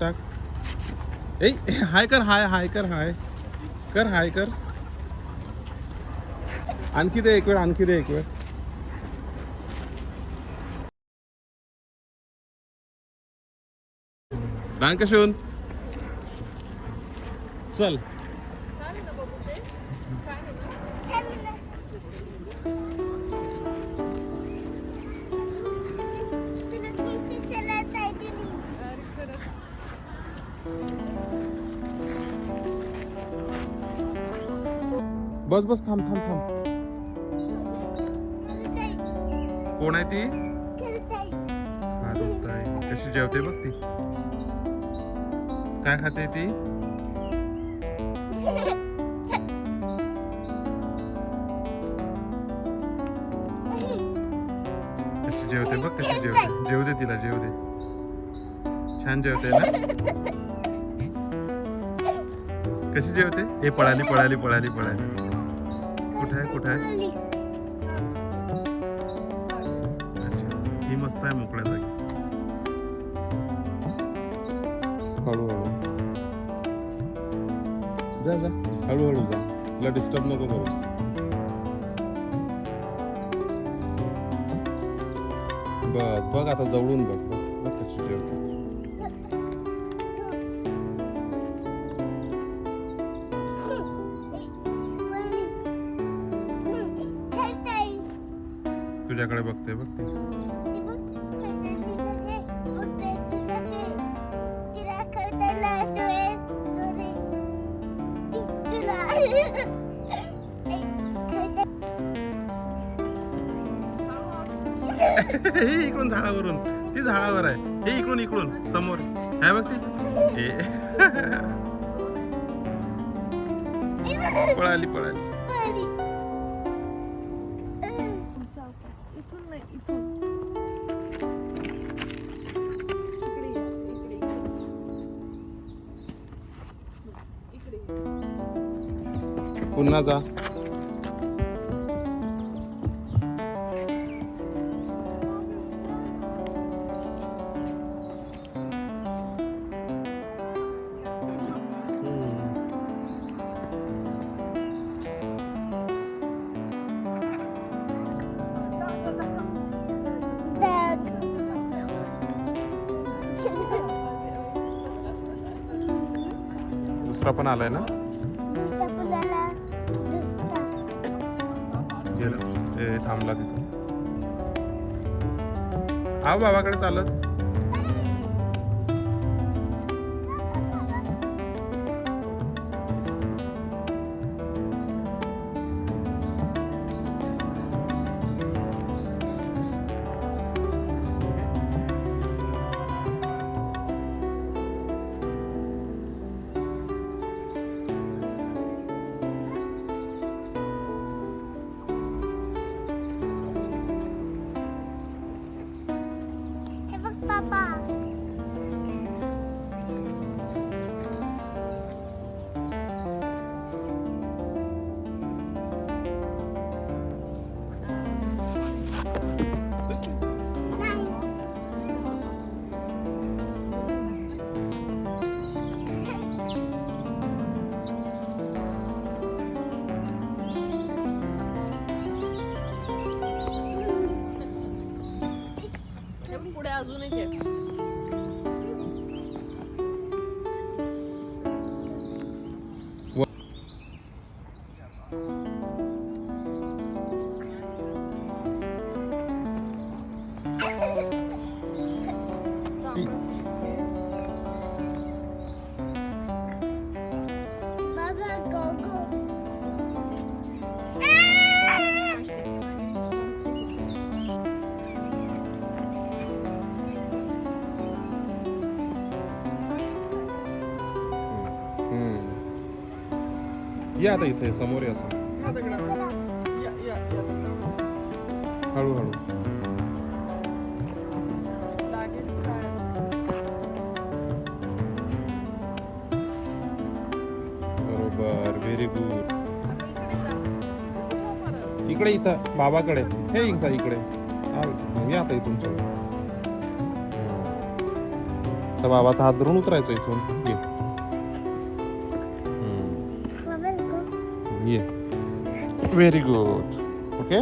टाक. ए हाय कर, हाय हाय कर, हाय कर, हाय कर. आणखी दे एक वेळ, आणखी दे एक वेळ. Dankeschön. चल. बस बस, थांब थांब थांब. कोण आहे ती? कशी जेवते बघ ती. काय खाते ती? कशी जेवते बघ, कशी जेवते. जेवू दे तिला, जेवू दे. छान जेवते ना. कशी जेवते? हे पळाली पळाली पळाली पळाली. कुठे आहे, कुठे आहे? अच्छा, ही मस्त आहे मोकळ्या जागी. हळूहळू जा जा, हळूहळू जा. तिला डिस्टर्ब नको करूस. बस बघ आता जवळून बघ. बघ कशी जेवते. तुझ्याकडे बघते बघ ती. हे इकडून झाडावरून, ती झाडावर आहे. हे इकडून इकडून समोर आहे बघ ती. पळाली पळाली. पुन्हा जा. दुसरा पण आलाय ना. गेला, थांबला तिथून. आव बाबाकडे चालत. पुढे अजून एक आहे. या आता इथे समोर या. हळूहळू. बरोबर, व्हेरी गुड. इकडे इथं बाबाकडे. हे इकडे इकडे या आता इथून. आता बाबाचा हात धरून उतरायचं इथून. ये ये. Very good. ओके.